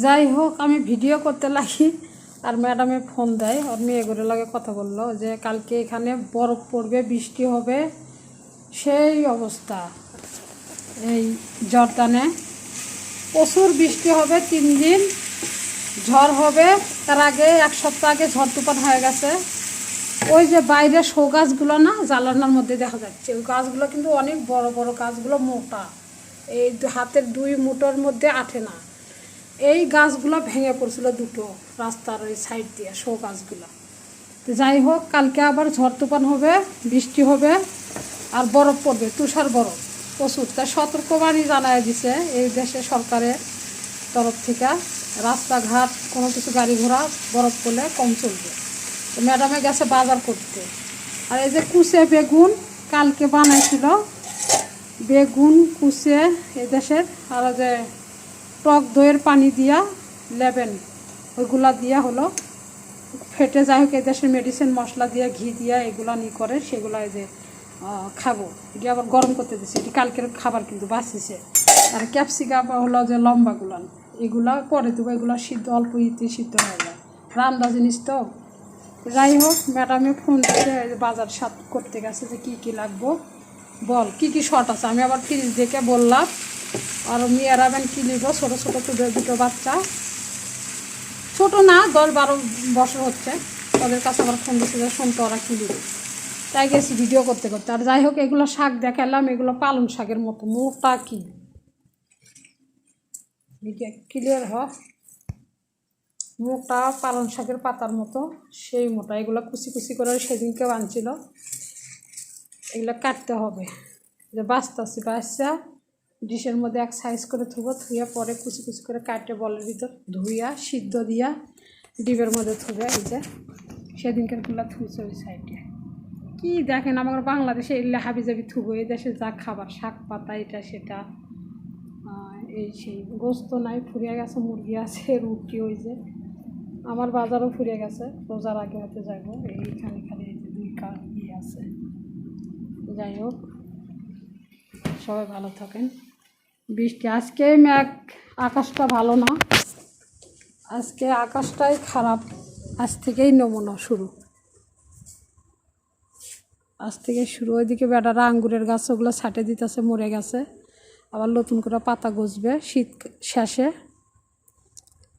যাই হোক, আমি ভিডিও করতে লাগি আর ম্যাডামে ফোন দেয়, ওর মেয়েগুলোর লাগে কথা বললো যে কালকে এখানে বরফ পড়বে, বৃষ্টি হবে, সেই অবস্থা। এই জর্দানে প্রচুর বৃষ্টি হবে, 3 দিন ঝড় হবে। তার আগে 1 সপ্তাহ আগে ঝড় তুফান হয়ে গেছে। ওই যে বাইরে শো গাছগুলো না, জানালার মধ্যে দেখা যাচ্ছে, ওই গাছগুলো কিন্তু অনেক বড় বড় গাছগুলো, মোটা, এই হাতের 2 মুঠোর মধ্যে আঠে না। এই গাছগুলো ভেঙে পড়ছিল দুটো রাস্তার ওই সাইড দিয়ে, শো গাছগুলো। তো যাই হোক, কালকে আবার ঝড় তুফান হবে, বৃষ্টি হবে আর বরফ পড়বে, তুষার বরফ প্রচুর। তাই সতর্কবাণী জানায় দিছে এই দেশে সরকারের তরফ থেকে, রাস্তাঘাট কোনো কিছু গাড়ি ঘোড়া বরফ পড়লে কম চলবে। তো ম্যাডামে গেছে বাজার করতে। আর এই যে কুচে বেগুন কালকে বানাইছিল, বেগুন কুচে এই দেশের, আর যে টক দইয়ের পানি দিয়া লেবেন, ওইগুলা দিয়া হলো ফেটে, যাই হোক এই দেশের মেডিসিন মশলা দিয়া ঘি দিয়া এগুলা করে, সেগুলো এই যে খাবো। এটি আবার গরম করতে দিচ্ছে, এটি কালকের খাবার কিন্তু বাঁচিছে। আর ক্যাপসিকাম হলো যে লম্বাগুলান, এগুলা পরে দেবো, এগুলো সিদ্ধ অল্প ইতে সিদ্ধ হয়ে যায়, রান্না জিনিস তো। যাই হোক, ম্যাডামে ফোন দিয়ে বাজার সাত করতে গেছে যে কী কী লাগবো বল, কী কী শর্ট আছে। আমি আবার ফ্রিজ দেখে বললাম, আর মেয়েরা বেন কী নিব, ছোটো ছোটো দুটো বাচ্চা, ছোটো না 10-12 বছর হচ্ছে, তাদের কাছে আবার ফোন দিচ্ছে যে শুনতে ওরা কী নিবে। তাই গেছি ভিডিও করতে করতে। আর যাই হোক, এগুলো শাক দেখালাম, এগুলো পালং শাকের মতো মোটা, কি ক্লিয়ার হ, মোটা পালং শাকের পাতার মতো, সেই মোটা। এগুলো কুচি কুচি করে সেদিনকে আনছিল, এগুলো কাটতে হবে। যে বাঁচতেছি, বাচ্চা ডিশের মধ্যে এক সাইজ করে থুবো, থুয়ে পরে কুচি কুচি করে কাটে বলের ভিতর ধুইয়া সিদ্ধ দিয়া ডিবের মধ্যে থুবে। এই যে সেদিনকার গুলা থুইছে ওই সাইডে। কি দেখেন, আমার বাংলাদেশে এলে হাবি জাবি থুবো, এই দেশে যা খাবার, শাক পাতা এটা সেটা, এই সেই গোস্ত নাই, ফুরিয়ে গেছে, মুরগি আছে, রুটি, ওই যে আমার বাজারও ফুরিয়ে গেছে, রোজার আগে হতে যাবো। এইখানে খালি এই যে 2 কাপ আছে। যাই হোক, সবাই ভালো থাকেন। বৃষ্টি আজকে ম্যাঘ, আকাশটা ভালো না, আজকে আকাশটাই খারাপ। আজ থেকেই নমুনা শুরু, আজ থেকে শুরু। ওইদিকে বেটারা আঙ্গুরের গাছ ওগুলো ছাটে দিতেছে, মরে গেছে, আবার নতুন করে পাতা গজবে শীত শেষে।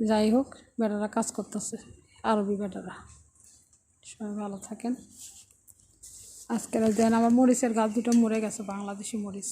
যাই হোক, বেটারা কাজ করতেছে, আরবি বেটারা। সবাই ভালো থাকেন। আজকের দিন আমার মরিচের গাছ দুটো মরে গেছে, বাংলাদেশি মরিচ।